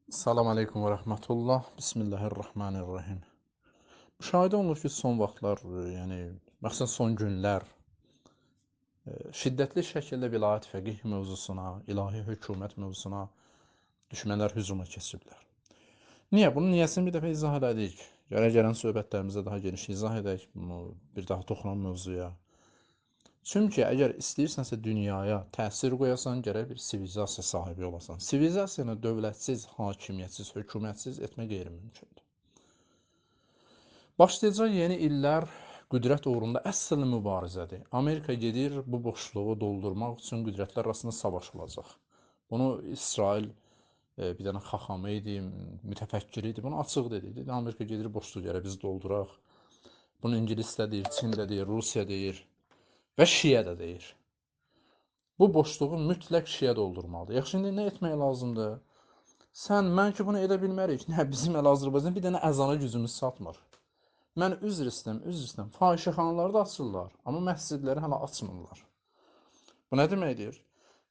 Salam aleykum və rəhmətullah. Bismillahirrahmanirrahim. Müşahidə olunur ki, son vaxtlar, yəni məxsusən son günlər şiddətli şəkildə vilayət fəqih mövzusuna, ilahi hökumət mövzusuna düşmənlər hücuma keçiblər. Niyə? Bunun niyəsini bir dəfə izah elədik. Gələn söhbətlərimizdə daha geniş izah edək bunu, bir daha toxunaq mövzuya. Çünki əgər istəyirsənsə dünyaya təsir qoyasan, gərək bir sivilizasiya sahibi olasan. Sivilizasiyanı dövlətsiz, hakimiyyətsiz, hökumətsiz etmək qeyri-mümkündür. Başlayacaq yeni illər qüdrət uğrunda əsl mübarizədir. Amerika gedir bu boşluğu doldurmaq üçün qüdrətlər arasında savaş olacaq. Bunu İsrail bir dənə xaxamı idi, mütəfəkkir idi. Bunu açıq dedi. Dedi Amerika gedir boşluğu gərək biz dolduraq. Bunu İngilis də deyir, Çin də deyir, Rusiya deyir və Şiə də deyir. Bu boşluğu mütləq Şiə doldurmalıdır. Yaxşı, indi nə etmək lazımdır? Sən, mən ki bunu edə bilmərik. Nə, bizim əl Azərbaycan bir dənə əzana gücümüz çatmır. Mən üzr istəyirəm. Fahişəxanaları da açırlar, amma məscidləri hələ açmırlar. Bu nə deməkdir?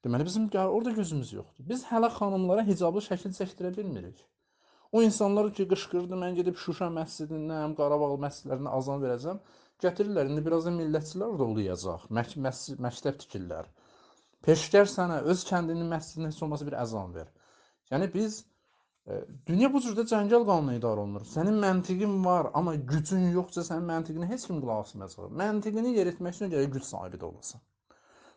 Deməli, bizim orada gözümüz yoxdur. Biz hələ xanımlara hicablı şəkil çəkdirə bilmirik. O insanlar ki, qışqırdı, mən gedib Şuşa məscidindən, Qarabağ məscidlərinə azan verəcəm, gətirirlər, indi biraz da millətçilər orada oluyacaq, məktəb tikirlər. Peşkər sənə, öz kəndinin məscidinə heç olmasa bir əzan ver. Yəni biz dünya bu cürdə cəngəl qanuna idarə olunur. Sənin məntiqin var, amma gücün yoxsa sənin məntiqini heç kim qulaq asmayacaq. Məntiqini yeritmək üçün gərək güc sahibi də olasan.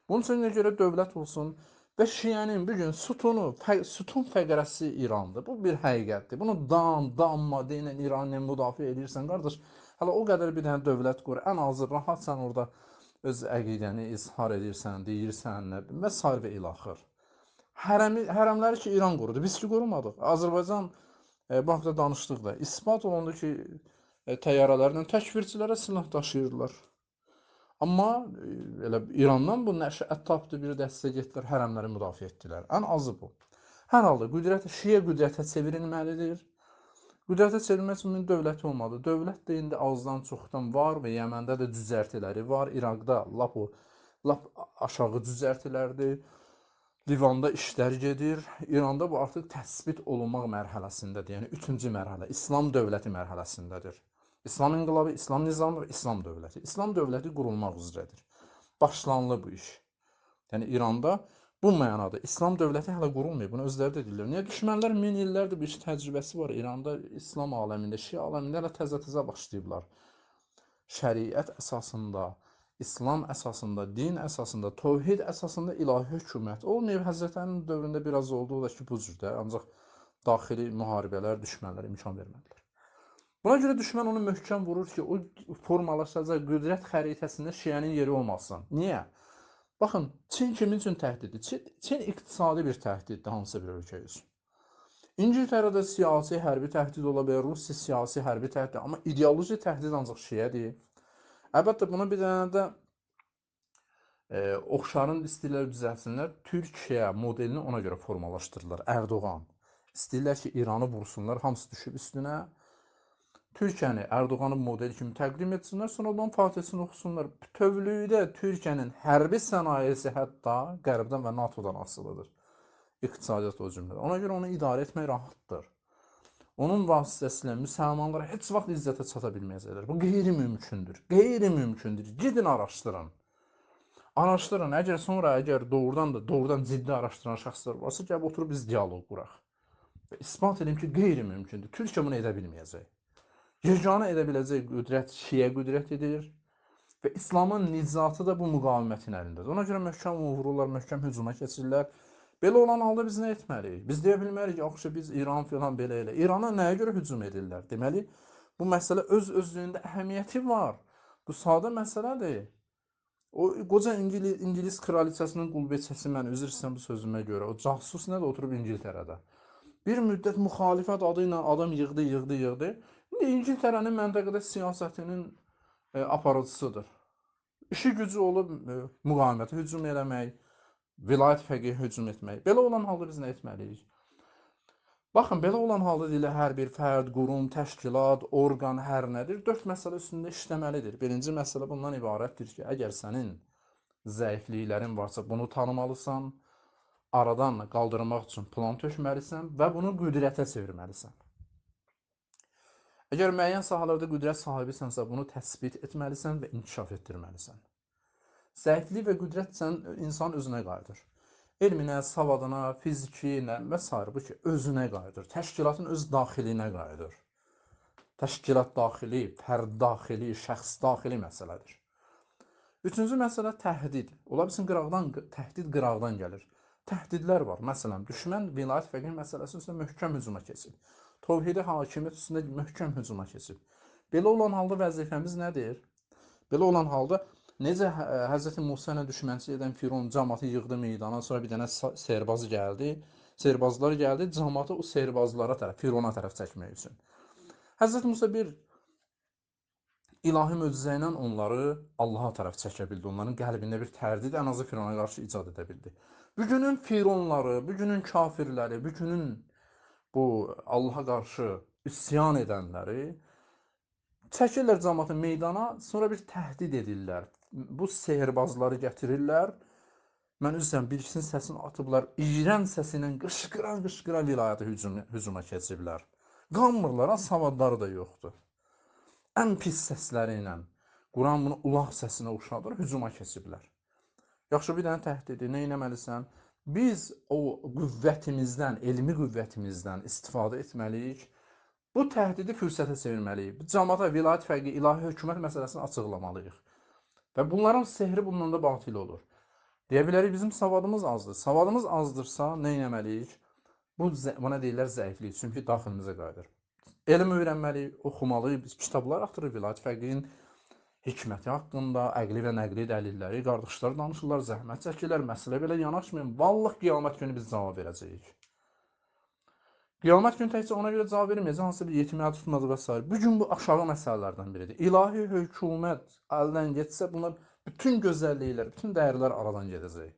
Bunun üçün də görə dövlət olsun və Şiənin bu gün sütun fəqərəsi İrandır. Bu bir həqiqətdir. Bunu damma deyən İranı müdafiə edirsən, qardaş. Hələ o qədər bir dənə dövlət qur. Ən azı rahat sən orada öz əqidəni izhar edirsən, deyirsən, və sair və ilaxır. Hərəmləri ki, İran qorudu. Biz ki, qorumadıq. Azərbaycan, bu haqda danışdıq da, isbat olundu ki, təyyarələrlə təkfirçilərə silah daşıyırlar. Amma elə İrandan bu nəşəət tapdı, bir dəstə getdilər, hərəmləri müdafiə etdilər. Ən azı bu. Hər halda Şiə qüdrətə çevrilməlidir. Qüdrətə çevrilmək üçün dövlət olmadı. Dövlət də indi azdan çoxdan var və Yəməndə də düzəltiləri var. İraqda lap aşağı düzəltilərdir. Livanda işlər gedir. İranda bu artıq təsbit olunmaq mərhələsindədir. Yəni 3-cü mərhələ İslam dövləti mərhələsindədir. İslam inqilabı, İslam nizamı və İslam dövləti. İslam dövləti qurulmaq üzrədir. Başlanılı bu iş. Yəni İranda bu mənada İslam dövləti hələ qurulmayıb. Bunu özləri də deyirlər. Niyə? Düşmənlər min illərdir bu iş təcrübəsi var. İranda İslam aləmində, Şia aləmində hələ təzə-təzə başlayıblar. Şəriət əsasında, İslam əsasında, din əsasında, tövhid əsasında ilahi hökumət olmayıb. Həzrətlərin dövründə biraz oldu, o da ki, bu cürdə, ancaq daxili müharibələr, düşmənlər imkan vermədilər. Buna görə düşmən onu möhkəm vurur ki, o formalaşacaq qüdrət xəritəsində Şiənin yeri olmasın. Niyə? Baxın, Çin kimin üçün təhdiddir? Çin iqtisadi bir təhdiddir hansısa bir ölkə üçün. İngiltərədə siyasi, hərbi təhdid ola bilər, Rusiya siyasi, hərbi təhdid, amma ideoloji təhdid ancaq Şiədir. Əlbəttə, buna bir dənə də oxşarın istəyirlər düzəlsinlər. Türkiyə modelini ona görə formalaşdırırlar. Ərdoğan. İstəyirlər ki, İranı vursunlar, hamısı düşüb üstünə. Türkiyəni Ərdoğanın modeli kimi təqdim etsinlər, sonra ondan Fatihəsini oxusunlar. Bütövlükdə Türkiyənin hərbi sənayesi hətta Qərbdən və NATO-dan asılıdır. İqtisadiyyat o cümlədə. Ona görə onu idarə etmək rahatdır. Onun vasitəsilə müsəlmanlara heç vaxt izzətə çata bilməyəcəklər. Bu qeyri-mümkündür. Qeyri-mümkündür. Gidin araşdırın. Araşdırın. Əgər doğrudan ciddi araşdıran şəxslər varsa, gəlib oturub biz dialoq quraq. Və isbat edeyim ki, qeyri-mümkündür. Türkiyə bunu edə bilməyəcək. Yeganə edə biləcək qüdrət Şiə qüdrətidir və İslamın nicatı da bu müqavimətin əlindədir. Ona görə möhkəm vururlar, möhkəm hücuma keçirlər. Belə olan halda biz nə etməliyik? Biz deyə bilmərik ki, yaxşı biz İran filan belə elə. İrana nəyə görə hücum edirlər? Deməli, bu məsələ öz-özlüyündə əhəmiyyəti var. Bu sadə məsələdir. O qoca İngilis kraliçasının qulbeçəsi, mən üzr istəyirəm bu sözümə görə, o casus nədir oturub İngiltərədə. Bir müddət müxalifət adı ilə adam yığdı. İndi İngiltərənin məntəqədə siyasətinin aparıcısıdır. İşi gücü olub müqavimətə hücum eləmək, vilayət fəqiyə hücum etmək. Belə olan halda biz nə etməliyik? Baxın, belə olan halda dilə hər bir fərd, qurum, təşkilat, orqan, hər nədir, 4 məsələ üstündə işləməlidir. Birinci məsələ bundan ibarətdir ki, əgər sənin zəifliklərin varsa, bunu tanımalısan. aradan qaldırmaq üçün plan tökməlisən və bunu qüdrətə çevirməlisən. Əgər müəyyən sahələrdə qüdrət sahibisənsə, bunu təsbit etməlisən və inkişaf etdirməlisən. Zəiflik və qüdrət insan özünə qayıdır. Elminə, savadına, fizikiyinə və s. bu ki, özünə qayıdır. Təşkilatın öz daxilinə qayıdır. Təşkilat daxili, fərd daxili, şəxs daxili məsələdir. Üçüncü məsələ təhdid. Ola bilsin təhdid qıraqdan gəlir. Təhdidlər var. Məsələn, düşmən vilayət fəqih məsələsi üstündə möhkəm hücuma keçib. Tövhidi hakimiyyət üstündə möhkəm hücuma keçib. Belə olan halda vəzifəmiz nədir? Belə olan halda necə Hz. Musa ilə düşmənçilik edən Firon cəmaatı yığdı meydana, sonra bir dənə serbaz gəldi. Serbazlar gəldi, cəmaatı o serbazlara tərəf, Firona tərəf çəkmək üçün. Hz. Musa bir ilahi möcüzə ilə onları Allaha tərəf çəkə bildi. Onların qəlbində bir tərdid ən azı Firona qarşı icad edə bildi. Bugünün Fironları, bugünün kafirləri, bugünün bu Allaha qarşı üsyan edənləri çəkirlər cəmaatı meydana, sonra bir təhdid edirlər. Bu sehirbazları gətirirlər. Mən üzrəm bir ikisinin səsini atıblar. İğrən səsi ilə qışqıra vilayətə hücuma keçiblər. Qanmırlar, savadları da yoxdur. Ən pis səsləri ilə Quran bunu ulaq səsinə oxşadır, hücuma keçiblər. Yaxşı, bir dənə təhdidi nə etməlisən? Biz o qüvvətimizdən, elmi qüvvətimizdən istifadə etməliyik. Bu təhdidi fürsətə çevirməliyik. Cəmaata vilayət fərqi, ilahi hökumət məsələsini açıqlamalıyıq. Və bunların sehri bundan da batil olur. Deyə bilərik, bizim savadımız azdır. Savadımız azdırsa nə etməliyik? Buna deyirlər zəiflik, çünki daxilimizə qayıdır. Elm öyrənməliyik, oxumalıyıq, biz kitablar axtarırıq, vilayət fərqinin hikməti haqqında, əqli və nəqli dəlilləri, qardaşlar danışırlar, zəhmət çəkirlər, məsələ belə yanaşmayın. Vallahi qiyamət günü biz cavab verəcəyik. Qiyamət günü təkcə ona görə cavab verməyəcək, hansı bir yetimləri tutmadı və s. Bugün bu aşağı məsələlərdən biridir. İlahi hökumət əldən getsə, bunlar bütün gözəlliklər, bütün dəyərlər aradan gedəcək.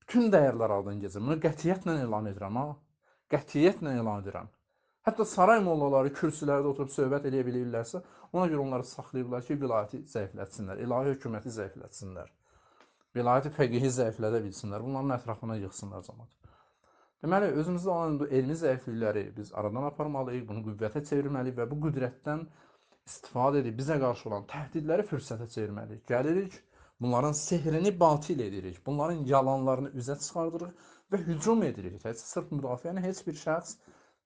Bütün dəyərlər aradan gedəcək. Bunu qətiyyətlə elan edirəm, ha? Qətiyyətlə elan edirəm. Hətta saray mollaları kürsülərdə oturub söhbət edə bilirlərsə, ona görə onları saxlayıblar ki, vilayəti zəiflətsinlər, ilahi hökuməti zəiflətsinlər, vilayəti fəqihi zəiflədə bilsinlər, bunların ətrafına yığsınlar cəmaat. Deməli, özümüzdə olan bu elmi zəiflikləri biz aradan aparmalıyıq, bunu qüvvətə çevirməliyik və bu qüdrətdən istifadə edib bizə qarşı olan təhdidləri fürsətə çevirməliyik. Gəlirik, bunların sehrini batil edirik, bunların yalanlarını üzə çıxardırıq və hücum edirik. Sırf müdafiəni heç bir şəxs,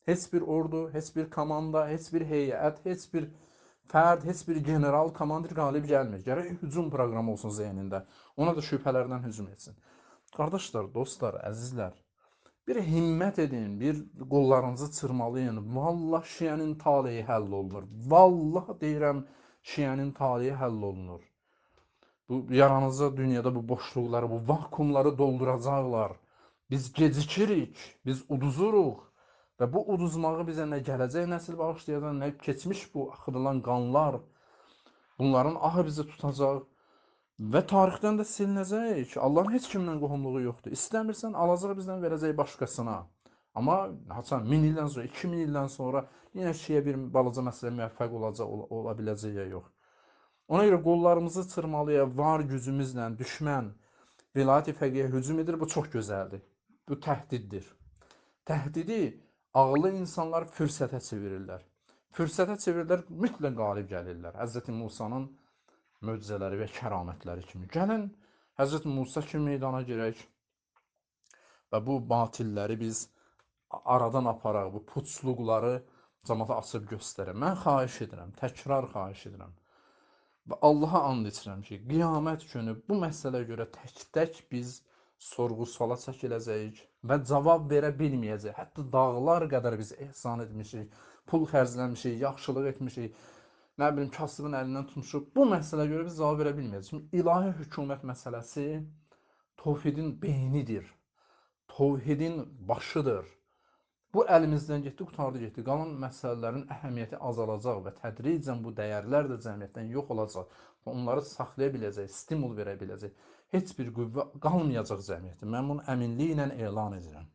heç bir ordu, heç bir komanda, heç bir heyət, heç bir fərd, heç bir general, komandir qalib gəlmir. Gərək hücum proqramı olsun zeynində. Ona da şübhələrdən hücum etsin. Qardaşlar, dostlar, əzizlər, bir himmət edin, bir qollarınızı çırmalayın. Vallah şiənin taleyi həll olunur. Vallah deyirəm, şiənin taleyi həll olunur. Bu yaranıza dünyada bu boşluqları, bu vakumları dolduracaqlar. Biz gecikirik, biz uduzuruq. Və bu uduzmağı bizə nə gələcək nəsil bağışlayacaq, nə keçmiş bu axıdılan qanlar, bunların ahı bizi tutacaq və tarixdən də silinəcək. Allahın heç kimlə qohumluğu yoxdur. İstəmirsən, alacaq bizdən, verəcək başqasına. Amma 1000 ildən sonra, 2000 ildən sonra yenə şeyə bir balaca məsələ müvəffəq olacaq, ola biləcək ya yox. Ona görə qollarımızı çırmalayaq, var gücümüzlə düşmən vilayət-i fəqiyə hücum edir, bu çox gözəldir. Bu təhdiddir. Təhdidi ağıllı insanlar fürsətə çevirirlər. Fürsətə çevirirlər, mütləq qalib gəlirlər. Hz. Musanın möcüzələri və kəramətləri kimi. Gəlin, Hz. Musa kimi meydana girək və bu batilləri biz aradan aparaq, bu puçluqları cəmaata açıb göstərək. Mən xahiş edirəm, təkrar xahiş edirəm. Və Allaha and içirəm ki, qiyamət günü bu məsələyə görə tək-tək biz sorğu-suala çəkiləcəyik və cavab verə bilməyəcək. Hətta dağlar qədər biz ehsan etmişik, pul xərcləmişik, yaxşılıq etmişik, nə bilim, kasıbın əlindən tutmuşuq. Bu məsələyə görə biz cavab verə bilməyəcək. Çünki ilahi hökumət məsələsi tövhidin beynidir, tövhidin başıdır. Bu əlimizdən getdi, qutardı getdi. Qalan məsələlərin əhəmiyyəti azalacaq və tədricən bu dəyərlər də cəmiyyətdən yox olacaq və onları saxlaya biləcək, stimul verə biləcək heç bir qüvvə qalmayacaq cəmiyyətdə. Mən bunu əminliklə elan edirəm.